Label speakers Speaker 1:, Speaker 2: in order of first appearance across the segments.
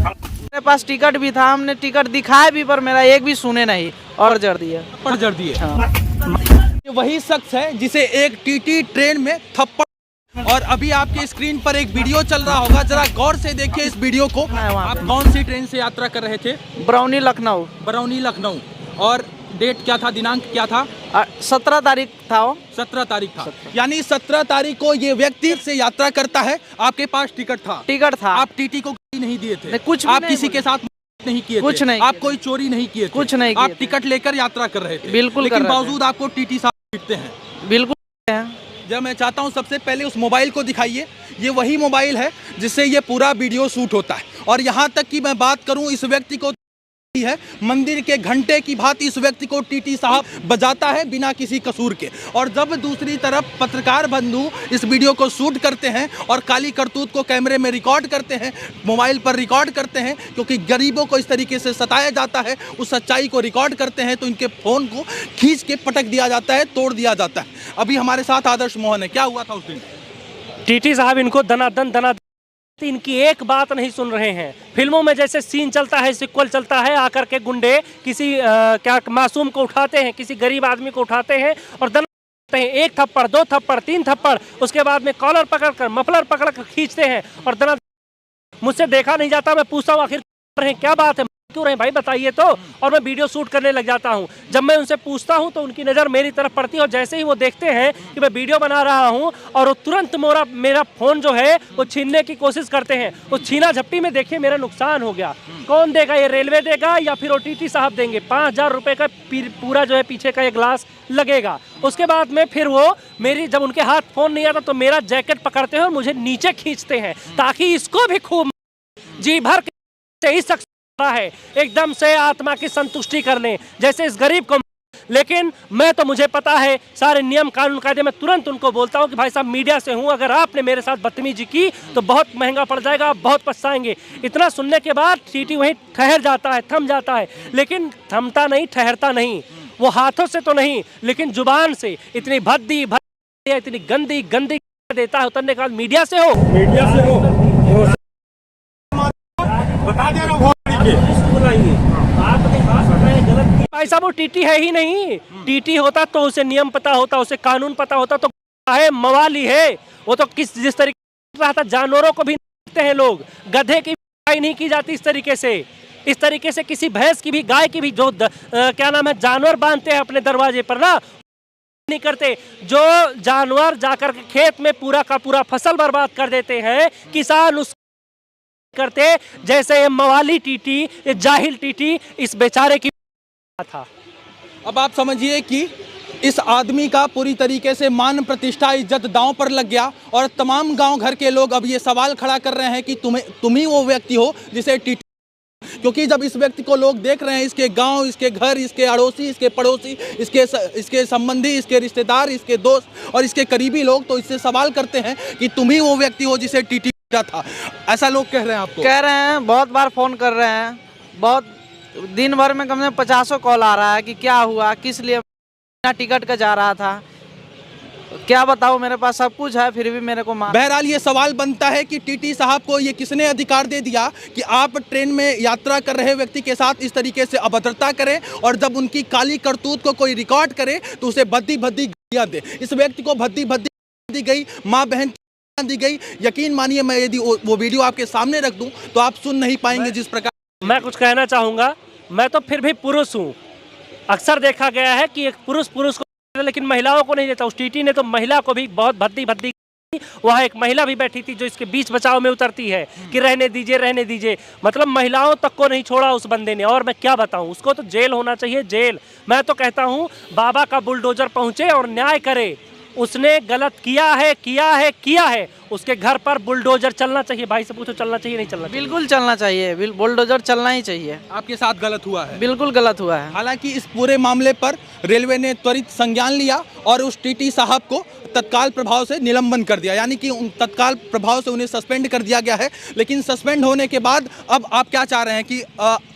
Speaker 1: मेरे पास टिकट भी था, हमने टिकट दिखाया भी पर मेरा एक भी सुने नहीं और जड़ दिया।
Speaker 2: जड़ दिए।
Speaker 1: हाँ।
Speaker 2: ये वही शख्स है जिसे एक टीटी ट्रेन में थप्पड़, और अभी आपके स्क्रीन पर एक वीडियो चल रहा होगा, जरा गौर से देखिए इस वीडियो को। आप कौन सी ट्रेन से यात्रा कर रहे थे?
Speaker 1: बरौनी लखनऊ।
Speaker 2: बरौनी लखनऊ। और डेट क्या था, दिनांक क्या था?
Speaker 1: 17 तारीख था वो।
Speaker 2: 17 तारीख था। यानी 17 तारीख को ये व्यक्ति से यात्रा करता है। आपके पास टिकट था?
Speaker 1: टिकट था।
Speaker 2: आप टीटी को नहीं दिए थे?
Speaker 1: कुछ
Speaker 2: आप किसी के साथ नहीं किए
Speaker 1: कुछ
Speaker 2: थे?
Speaker 1: नहीं,
Speaker 2: आप कोई चोरी नहीं किए थे?
Speaker 1: कुछ नहीं,
Speaker 2: आप टिकट लेकर यात्रा कर रहे थे?
Speaker 1: बिल्कुल।
Speaker 2: लेकिन बावजूद आपको टीटी साहब पीटते हैं?
Speaker 1: बिल्कुल।
Speaker 2: जब मैं चाहता हूं सबसे पहले उस मोबाइल को दिखाइए। ये वही मोबाइल है जिससे ये पूरा वीडियो शूट होता है। और यहाँ तक कि मैं बात करूं, इस व्यक्ति को है मंदिर के घंटे की भांति इस व्यक्ति को टीटी साहब बजाता है बिना किसी कसूर के। और जब दूसरी तरफ पत्रकार बंधु इस वीडियो को शूट करते हैं और काली करतूत को कैमरे में रिकॉर्ड करते हैं, मोबाइल पर रिकॉर्ड करते हैं, क्योंकि गरीबों को इस तरीके से सताया जाता है, उस सच्चाई को रिकॉर्ड करते हैं, तो इनके फोन को खींच के पटक दिया जाता है, तोड़ दिया जाता है। अभी हमारे साथ आदर्श मोहन है। क्या हुआ था उस दिन?
Speaker 3: टीटी साहब इनको दनादन इनकी एक बात नहीं सुन रहे हैं। फिल्मों में जैसे सीन चलता है, सिक्वल चलता है, आकर के गुंडे किसी क्या मासूम को उठाते हैं, किसी गरीब आदमी को उठाते हैं और दनाते हैं, 1 थप्पड़ 2 थप्पड़ 3 थप्पड़, उसके बाद में कॉलर पकड़कर मफलर पकड़कर खींचते हैं और दना। मुझसे देखा नहीं जाता, मैं पूछता हूँ आखिर क्या बात है, क्यों रहे भाई बताइए तो, और मैं वीडियो शूट करने लग जाता हूं। जब मैं उनसे पूछता हूं तो उनकी नज़र मेरी तरफ पड़ती है और जैसे ही वो देखते हैं कि मैं वीडियो बना रहा हूं और वो तुरंत मेरा फोन जो है वो छीनने की कोशिश करते हैं। वो छीना झपटी में देखिए मेरा नुकसान हो गया। कौन देगा? ये रेलवे देगा या फिर वो टीटी साहब देंगे? 5000 रुपये का पूरा जो है पीछे का ये ग्लास लगेगा। उसके बाद में फिर वो मेरी, जब उनके हाथ फोन नहीं आता तो मेरा जैकेट पकड़ते हैं और मुझे नीचे खींचते हैं ताकि इसको भी खूब जी भर के ही शख्स है एकदम से आत्मा की संतुष्टि करने जैसे इस गरीब को। लेकिन मैं तो, मुझे पता है सारे नियम कानून कायदे, मैं तुरंत उनको बोलता हूं कि भाई साहब मीडिया से हूं, अगर आपने मेरे साथ बदतमीजी की तो बहुत महंगा पड़ जाएगा, आप बहुत पछताएंगे। इतना सुनने के बाद टीटी वहीं ठहर जाता है, थम जाता है, लेकिन थमता नहीं, ठहरता नहीं। वो हाथों से तो नहीं लेकिन जुबान से इतनी भद्दी इतनी गंदी गंदी देता है। उतरने के बाद मीडिया से हो बता दे रहा हूं, भाई साहब वो टीटी है ही नहीं। टीटी होता तो उसे नियम पता होता, उसे कानून पता होता, तो है मवाली है वो तो जिस तरीके रहा था, जानवरों को भी देखते हैं लोग, गधे की भी नहीं की जाती इस तरीके से किसी भैंस की भी, गाय की भी, जो क्या नाम है जानवर बांधते हैं अपने दरवाजे पर ना, नहीं करते। जो जानवर जाकर के खेत में पूरा का पूरा फसल बर्बाद कर देते हैं, किसान उस करते, जैसे ये मवाली टीटी, ये जाहिल टीटी इस बेचारे की था।
Speaker 2: अब आप समझिए कि इस आदमी का पूरी तरीके से मान प्रतिष्ठा, इज्जत दांव पर लग गया और तमाम गांव घर के लोग अब ये सवाल खड़ा कर रहे हैं कि तुम ही वो व्यक्ति हो जिसे टीटी। क्योंकि जब इस व्यक्ति को लोग देख रहे हैं, इसके गांव, इसके घर, इसके अड़ोसी, इसके पड़ोसी, इसके संबंधी, इसके रिश्तेदार, इसके दोस्त और इसके करीबी लोग, तो इससे सवाल करते हैं कि तुम ही वो व्यक्ति हो जिसे टीटी था। ऐसा लोग कह रहे हैं आपको?
Speaker 1: कह रहे हैं, बहुत बार फोन कर रहे हैं, बहुत दिन भर में कम से कम 50 कॉल आ रहा है कि क्या हुआ, किस लिए टिकट का जा रहा था, क्या बताऊं, मेरे पास सब कुछ है फिर भी मेरे को मार।
Speaker 2: बहरहाल ये सवाल बनता है कि टीटी साहब को ये किसने अधिकार दे दिया कि आप ट्रेन में यात्रा कर रहे व्यक्ति के साथ इस तरीके से अभद्रता करें और जब उनकी काली करतूत को कोई रिकॉर्ड करे तो उसे भद्दी गालियां दे। इस व्यक्ति को भद्दी दी गई, माँ बहन दी गई। यकीन मानिए, मैं यदि वो वीडियो आपके सामने रख दूं तो आप सुन नहीं पाएंगे जिस प्रकार।
Speaker 3: मैं कुछ कहना चाहूंगा, मैं तो फिर भी पुरुष हूँ। अक्सर देखा गया है कि एक पुरुष को, लेकिन महिलाओं को नहीं देता। उस टीटी ने तो महिला को भी बहुत भद्दी वहाँ एक महिला भी बैठी थी जो इसके बीच बचाव में उतरती है कि रहने दीजिए, मतलब महिलाओं तक को नहीं छोड़ा उस बंदे ने। और मैं क्या बताऊं, उसको तो जेल होना चाहिए, जेल। मैं तो कहता हूं बाबा का बुलडोजर पहुंचे और न्याय करे। उसने गलत किया है, उसके घर पर बुलडोजर चलना चाहिए। भाई से पूछो चलना चाहिए नहीं चलना चाहिए?
Speaker 1: बिल्कुल चलना चाहिए, बुलडोजर चलना ही चाहिए।
Speaker 2: आपके साथ गलत हुआ है?
Speaker 1: बिल्कुल गलत हुआ है।
Speaker 2: हालांकि इस पूरे मामले पर रेलवे ने त्वरित संज्ञान लिया और उस टीटी साहब को तत्काल प्रभाव से निलंबन कर दिया, यानी कि तत्काल प्रभाव से उन्हें सस्पेंड कर दिया गया है। लेकिन सस्पेंड होने के बाद अब आप क्या चाह रहे हैं कि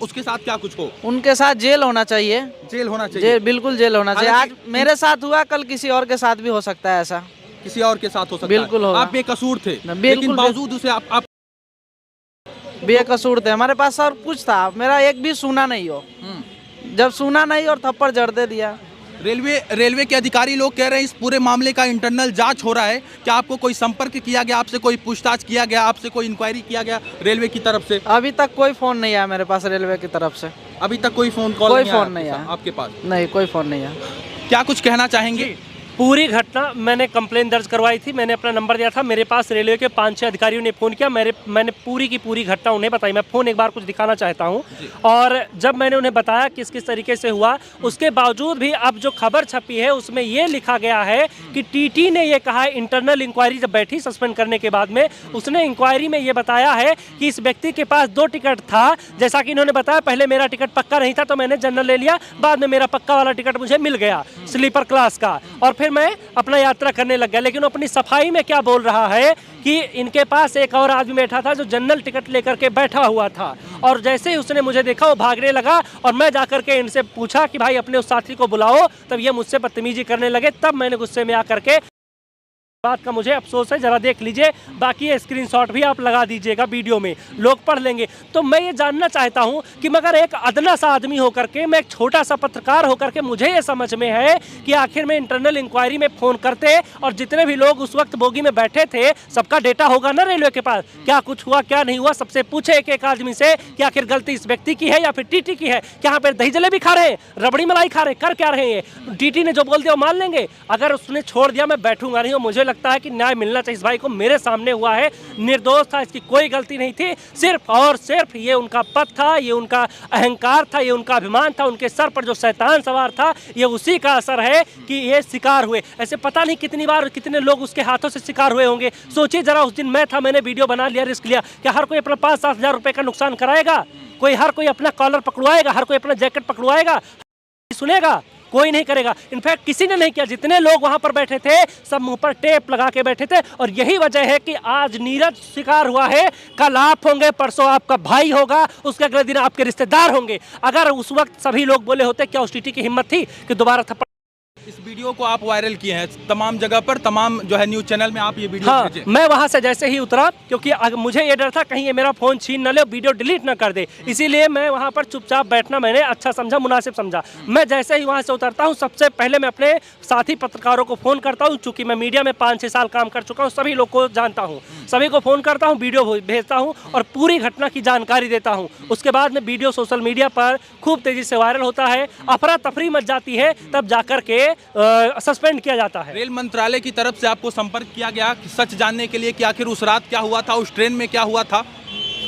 Speaker 2: उसके साथ क्या कुछ हो?
Speaker 1: उनके साथ जेल होना चाहिए,
Speaker 2: जेल होना चाहिए,
Speaker 1: बिल्कुल जेल होना चाहिए। आज मेरे साथ हुआ, कल किसी और के साथ भी हो सकता है, ऐसा
Speaker 2: किसी और के साथ हो सकता है।
Speaker 1: बिल्कुल होगा।
Speaker 2: आप बेकसूर थे,
Speaker 1: बिल्कुल,
Speaker 2: लेकिन बावजूद उसे आप
Speaker 1: बेकसूर थे। हमारे पास सर कुछ था, मेरा एक भी सुना नहीं हो। जब सुना नहीं और थप्पड़ जड़ दे दिया।
Speaker 2: रेलवे के अधिकारी लोग कह रहे हैं इस पूरे मामले का इंटरनल जांच हो रहा है। क्या आपको कोई संपर्क किया गया, आपसे कोई पूछताछ किया गया, आपसे कोई इंक्वायरी किया गया रेलवे की तरफ से?
Speaker 1: अभी तक कोई फोन नहीं आया मेरे पास रेलवे की तरफ से।
Speaker 2: अभी तक कोई फोन कॉल
Speaker 1: कोई
Speaker 2: नहीं
Speaker 1: फोन नहीं
Speaker 2: आया
Speaker 1: आया
Speaker 2: आपके पास?
Speaker 1: नहीं, कोई फोन नहीं आया।
Speaker 2: क्या कुछ कहना चाहेंगे?
Speaker 3: पूरी घटना मैंने कंप्लेन दर्ज करवाई थी, मैंने अपना नंबर दिया था, मेरे पास रेलवे के 5-6 अधिकारियों ने फ़ोन किया, मैंने पूरी की पूरी घटना उन्हें बताई। मैं फ़ोन एक बार कुछ दिखाना चाहता हूं। और जब मैंने उन्हें बताया किस किस तरीके से हुआ, उसके बावजूद भी अब जो खबर छपी है उसमें ये लिखा गया है कि टीटी ने ये कहा है, इंटरनल इंक्वायरी जब बैठी सस्पेंड करने के बाद में, उसने इंक्वायरी में ये बताया है कि इस व्यक्ति के पास 2 टिकट था। जैसा कि इन्होंने बताया, पहले मेरा टिकट पक्का नहीं था तो मैंने जनरल ले लिया, बाद में मेरा पक्का वाला टिकट मुझे मिल गया स्लीपर क्लास का, और फिर मैं अपना यात्रा करने लग गया। लेकिन वो अपनी सफाई में क्या बोल रहा है कि इनके पास एक और आदमी बैठा था जो जनरल टिकट लेकर के बैठा हुआ था, और जैसे ही उसने मुझे देखा वो भागने लगा, और मैं जाकर के इनसे पूछा कि भाई अपने उस साथी को बुलाओ, तब ये मुझसे बदतमीजी करने लगे। तब मैंने गुस्से में आकर के, बात का मुझे अफसोस है, जरा देख लीजिए, बाकी ये स्क्रीनशॉट भी आप लगा दीजिएगा, वीडियो में लोग पढ़ लेंगे। तो मैं ये जानना चाहता हूं कि मगर एक अदना सा आदमी होकर के, मैं एक छोटा सा पत्रकार होकर के, मुझे ये समझ में है कि आखिर में इंटरनल इंक्वायरी में फ़ोन करते, और जितने भी लोग उस वक्त बोगी में बैठे थे सबका डेटा होगा ना रेलवे के पास, क्या कुछ हुआ क्या नहीं हुआ, सबसे पूछे एक एक आदमी से कि आखिर गलती इस व्यक्ति की है या फिर टीटी की है। क्या यहाँ पर दही जलेबी खा रहे हैं, रबड़ी मलाई खा रहे हैं, कर क्या रहे हैं? टीटी ने जो बोल दिया वो मान लेंगे? अगर उसने छोड़ दिया मैं बैठूंगा नहीं, और मुझे लगता है कि न्याय मिलना चाहिए। इस भाई को मेरे सामने हुआ है, निर्दोष था, इसकी कोई गलती नहीं थी, सिर्फ और सिर्फ ये उनका पद था, ये उनका अहंकार था, ये उनका अभिमान था, उनके सर पर जो शैतान सवार था, ये उसी का असर है कि ये शिकार हुए। ऐसे पता नहीं कितनी बार कितने लोग उसके हाथों से शिकार हुए होंगे। सोचिए जरा, उस दिन मैं था, मैंने वीडियो बना लिया, रिस्क लिया। क्या हर कोई अपना 5-7 हज़ार रुपए का नुकसान कराएगा? हर कोई अपना कॉलर पकड़वाएगा? हर कोई अपना जैकेट पकड़वाएगा? सुनेगा? कोई नहीं करेगा। इनफैक्ट किसी ने नहीं किया। जितने लोग वहां पर बैठे थे सब मुंह पर टेप लगा के बैठे थे, और यही वजह है कि आज नीरज शिकार हुआ है। कल आप होंगे, परसों आपका भाई होगा, उसके अगले दिन आपके रिश्तेदार होंगे। अगर उस वक्त सभी लोग बोले होते, क्या उस टीटी की हिम्मत थी कि दोबारा थप्पड़?
Speaker 2: इस वीडियो को आप वायरल किए हैं तमाम जगह पर, तमाम जो है न्यूज़ चैनल में आप ये वीडियो भेजे।
Speaker 3: मैं वहां से जैसे ही उतरा, क्योंकि मुझे ये डर था कहीं ये मेरा फोन छीन न ले, वीडियो डिलीट ना कर दे, इसीलिए मैं वहां पर चुपचाप बैठना मैंने अच्छा समझा, मुनासिब समझा। मैं जैसे ही वहां से उतरता हूं, सबसे पहले मैं अपने साथी पत्रकारों को फ़ोन करता हूं। चूँकि मैं मीडिया में 5-6 साल काम कर चुका हूँ, सभी लोग को जानता हूँ, सभी को फ़ोन करता हूँ, वीडियो भेजता हूँ और पूरी घटना की जानकारी देता हूँ। उसके बाद में वीडियो सोशल मीडिया पर खूब तेज़ी से वायरल होता है, अफरा तफरी मच जाती है, तब जाकर के सस्पेंड किया जाता है।
Speaker 2: रेल मंत्रालय की तरफ से आपको संपर्क किया गया सच जानने के लिए कि आखिर उस रात क्या हुआ था, उस ट्रेन में क्या हुआ था?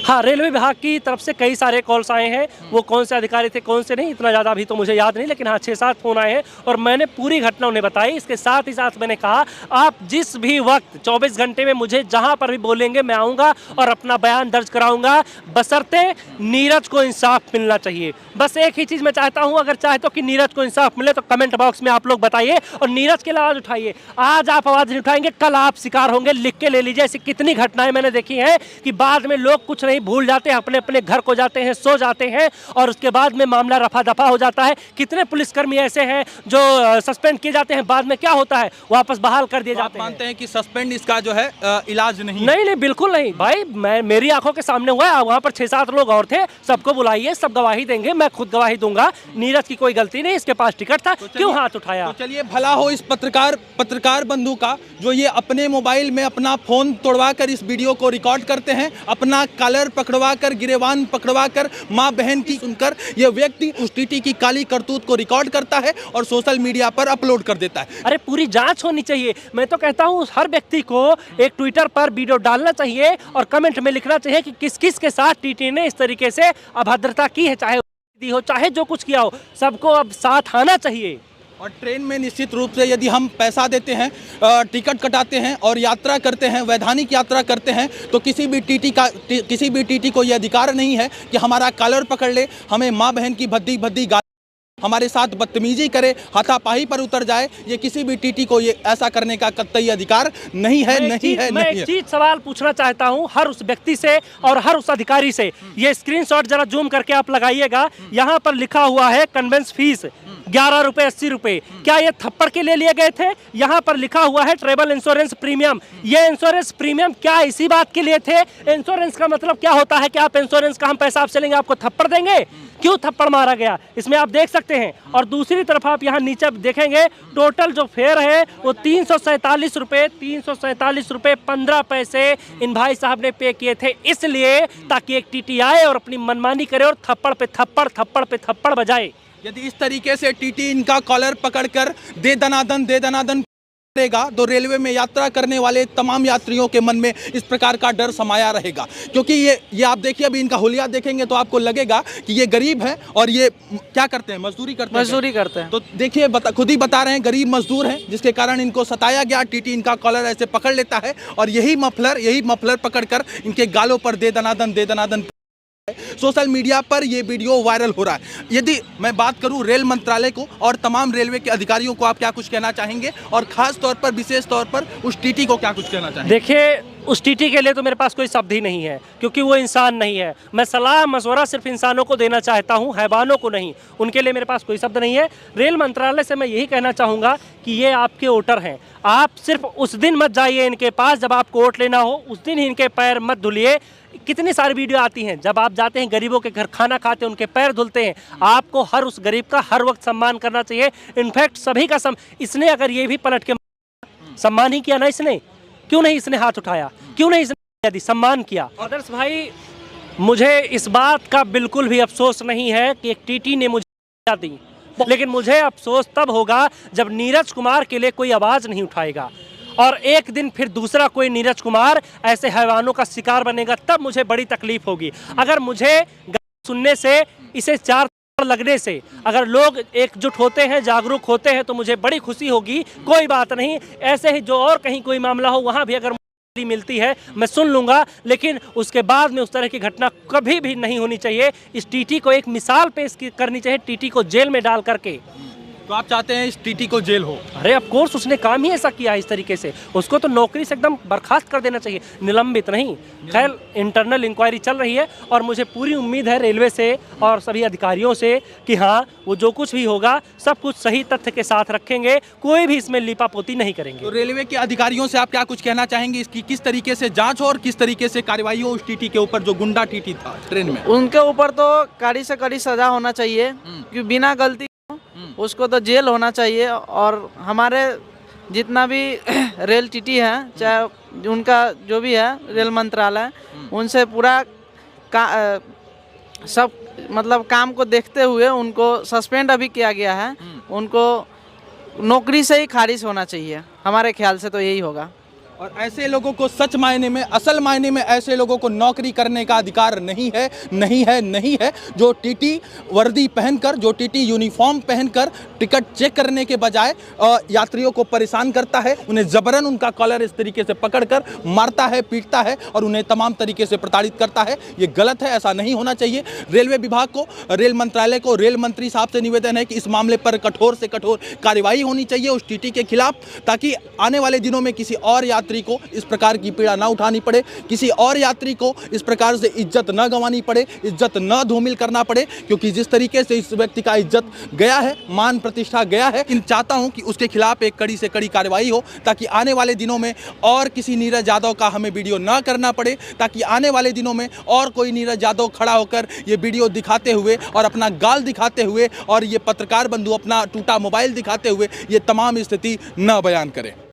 Speaker 3: हाँ, रेलवे विभाग की तरफ से कई सारे कॉल्स आए हैं। वो कौन से अधिकारी थे, कौन से नहीं, इतना ज़्यादा अभी तो मुझे याद नहीं, लेकिन हाँ 6-7 फ़ोन आए हैं और मैंने पूरी घटना उन्हें बताई। इसके साथ ही साथ मैंने कहा, आप जिस भी वक्त 24 घंटे में मुझे जहाँ पर भी बोलेंगे मैं आऊँगा और अपना बयान दर्ज कराऊँगा, बशर्ते नीरज को इंसाफ मिलना चाहिए। बस एक ही चीज़ मैं चाहता हूँ, अगर चाहते हो कि नीरज को इंसाफ मिले तो कमेंट बॉक्स में आप लोग बताइए और नीरज के लिए आवाज़ उठाइए। आज आप आवाज़ नहीं उठाएंगे, कल आप शिकार होंगे। लिख के ले लीजिए। ऐसी कितनी घटनाएं मैंने देखी हैं कि बाद में लोग कुछ नहीं भूल जाते हैं, अपने अपने घर को जाते हैं, सो जाते हैं और उसके बाद में मामला रफा दफा हो जाता है। कितने पुलिसकर्मी ऐसे हैं जो सस्पेंड किए जाते हैं, बाद में क्या होता है, वापस बहाल कर दिए जाते हैं।
Speaker 2: आप मानते हैं कि सस्पेंड इसका जो है इलाज नहीं?
Speaker 3: नहीं, बिल्कुल नहीं भाई, मेरी आंखों के सामने हुआ है। वहां पर 6-7 लोग और थे, सबको बुलाइए, सब गवाही देंगे, मैं खुद गवाही दूंगा। नीरज की कोई गलती नहीं, इसके पास टिकट था, क्यों हाथ उठाया?
Speaker 2: तो चलिए, भला हो इस पत्रकार बंधु का जो ये अपने मोबाइल में अपना फोन तोड़वा कर इस वीडियो को रिकॉर्ड करते हैं, अपना कॉलर पकड़वा कर, गिरेबान पकड़वा कर, माँ बहन की सुनकर ये व्यक्ति उस टीटी की काली करतूत को रिकॉर्ड करता है और सोशल मीडिया पर अपलोड कर देता है।
Speaker 3: अरे पूरी जांच होनी चाहिए। मैं तो कहता हूँ हर व्यक्ति को एक ट्विटर पर वीडियो डालना चाहिए और कमेंट में लिखना चाहिए कि किस किस के साथ टीटी ने इस तरीके से अभद्रता की है, चाहे दी हो चाहे जो कुछ किया हो, सबको अब साथ आना चाहिए।
Speaker 2: और ट्रेन में निश्चित रूप से यदि हम पैसा देते हैं, टिकट कटाते हैं और यात्रा करते हैं, वैधानिक यात्रा करते हैं, तो किसी भी टीटी को यह अधिकार नहीं है कि हमारा कॉलर पकड़ ले, हमें माँ बहन की भद्दी भद्दी गाली, हमारे साथ बदतमीजी करे, हाथापाई पर उतर जाए। ये किसी भी टीटी को ये ऐसा करने का कतई अधिकार नहीं है।
Speaker 3: मैं एक चीज सवाल पूछना चाहता हूँ हर उस व्यक्ति से और हर उस अधिकारी से। ये स्क्रीनशॉट जरा जूम करके आप लगाइएगा। यहाँ पर लिखा हुआ है कन्वेंस फीस 11 रुपए 80 रुपए। क्या ये थप्पड़ के लिए लिए गए थे? यहाँ पर लिखा हुआ है ट्रेवल इंश्योरेंस प्रीमियम। ये इंश्योरेंस प्रीमियम क्या इसी बात के लिए थे? इंश्योरेंस का मतलब क्या होता है कि आप इंश्योरेंस का हम पैसा आपसे लेंगे, आपको थप्पड़ देंगे? क्यों थप्पड़ मारा गया इसमें आप देख सकते हैं। और दूसरी तरफ आप यहाँ नीचे देखेंगे टोटल जो फेयर है वो 347 रुपए 15 पैसे इन भाई साहब ने पे किए थे, इसलिए ताकि एक टीटी आए और अपनी मनमानी करे और थप्पड़ पे थप्पड़ बजाए।
Speaker 2: यदि इस तरीके से टीटी इनका कॉलर पकड़कर दे दनादन करेगा तो रेलवे में यात्रा करने वाले तमाम यात्रियों के मन में इस प्रकार का डर समाया रहेगा। क्योंकि ये आप देखिए, अभी इनका हुलिया देखेंगे तो आपको लगेगा कि ये गरीब है और ये क्या करते हैं, मजदूरी करते हैं। तो देखिए खुद ही बता रहे हैं गरीब मजदूर हैं, जिसके कारण इनको सताया गया। टीटी इनका कॉलर ऐसे पकड़ लेता है और यही मफलर पकड़कर इनके गालों पर दे दनादन। सोशल मीडिया पर यह वीडियो वायरल हो रहा है। यदि मैं बात करूं रेल मंत्रालय को और तमाम रेलवे के अधिकारियों को, आप क्या कुछ कहना चाहेंगे और खास तौर पर विशेष तौर पर उस टीटी को क्या कुछ कहना चाहेंगे?
Speaker 3: देखिए उस टीटी के लिए तो मेरे पास कोई शब्द ही नहीं है, क्योंकि वो इंसान नहीं है। मैं सलाह मशवरा सिर्फ इंसानों को देना चाहता हूँ, हैवानों को नहीं। उनके लिए मेरे पास कोई शब्द नहीं है। रेल मंत्रालय से मैं यही कहना चाहूँगा कि ये आपके वोटर हैं, आप सिर्फ उस दिन मत जाइए इनके पास जब आपको वोट लेना हो, उस दिन ही इनके पैर मत धुलिए। कितनी सारी वीडियो आती हैं, जब आप जाते हैं गरीबों के घर खाना खाते हैं, उनके पैर धुलते हैं। आपको हर उस गरीब का हर वक्त सम्मान करना चाहिए। इनफैक्ट सभी का इसने अगर ये भी पलट के सम्मान ही किया ना, इसने क्यों नहीं इसने हाथ उठाया, क्यों नहीं इसने यदि सम्मान किया? आदर्श भाई, मुझे इस बात का बिल्कुल भी अफसोस नहीं है कि एक टीटी ने मुझे दी, लेकिन मुझे अफसोस तब होगा जब नीरज कुमार के लिए कोई आवाज़ नहीं उठाएगा और एक दिन फिर दूसरा कोई नीरज कुमार ऐसे हैवानों का शिकार बनेगा, तब मुझे बड़ी तकलीफ होगी। अगर मुझे सुनने से, इसे 4 लगने से अगर लोग एकजुट होते हैं, जागरूक होते हैं, तो मुझे बड़ी खुशी होगी। कोई बात नहीं, ऐसे ही जो और कहीं कोई मामला हो वहाँ भी अगर मिलती है मैं सुन लूँगा, लेकिन उसके बाद में उस तरह की घटना कभी भी नहीं होनी चाहिए। इस टीटी को एक मिसाल पेश करनी चाहिए, टीटी को जेल में डाल करके।
Speaker 2: तो आप चाहते हैं इस टीटी को जेल हो?
Speaker 3: अरे ऑफ कोर्स, उसने काम ही ऐसा किया इस तरीके से, उसको तो नौकरी से एकदम बर्खास्त कर देना चाहिए, निलंबित नहीं। खैर इंटरनल इंक्वायरी चल रही है और मुझे पूरी उम्मीद है रेलवे से और सभी अधिकारियों से कि हाँ, वो जो कुछ भी होगा सब कुछ सही तथ्य के साथ रखेंगे, कोई भी इसमें लीपापोती नहीं करेंगे।
Speaker 2: तो रेलवे के अधिकारियों से आप क्या कुछ कहना चाहेंगे, इसकी किस तरीके से जाँच हो और किस तरीके से कार्रवाई हो उस टीटी के ऊपर जो गुंडा टीटी था ट्रेन में?
Speaker 1: उनके ऊपर तो कड़ी से कड़ी सजा होना चाहिए, क्योंकि बिना गलती उसको तो जेल होना चाहिए। और हमारे जितना भी रेल टीटी है, चाहे उनका जो भी है रेल मंत्रालय, उनसे पूरा सब मतलब काम को देखते हुए उनको सस्पेंड अभी किया गया है। उनको नौकरी से ही खारिज होना चाहिए, हमारे ख्याल से तो यही होगा।
Speaker 2: और ऐसे लोगों को सच मायने में, असल मायने में ऐसे लोगों को नौकरी करने का अधिकार नहीं है। जो टीटी वर्दी पहनकर, जो टीटी यूनिफॉर्म पहनकर टिकट चेक करने के बजाय यात्रियों को परेशान करता है, उन्हें जबरन उनका कॉलर इस तरीके से पकड़कर मारता है, पीटता है और उन्हें तमाम तरीके से प्रताड़ित करता है, ये गलत है, ऐसा नहीं होना चाहिए। रेलवे विभाग को, रेल मंत्रालय को, रेल मंत्री साहब से निवेदन है कि इस मामले पर कठोर से कठोर कार्रवाई होनी चाहिए उस टीटी के खिलाफ, ताकि आने वाले दिनों में किसी और यात्री को इस प्रकार की पीड़ा ना उठानी पड़े, किसी और यात्री को इस प्रकार से इज्जत न गंवानी पड़े, इज्जत न धूमिल करना पड़े। क्योंकि जिस तरीके से इस व्यक्ति का इज्जत गया है, मान प्रतिष्ठा गया है, इन चाहता हूं कि उसके खिलाफ एक कड़ी से कड़ी कार्रवाई हो, ताकि आने वाले दिनों में और किसी नीरज यादव का हमें वीडियो ना करना पड़े, ताकि आने वाले दिनों में और कोई नीरज यादव खड़ा होकर ये वीडियो दिखाते हुए और अपना गाल दिखाते हुए और ये पत्रकार बंधु अपना टूटा मोबाइल दिखाते हुए ये तमाम स्थिति न बयान करें।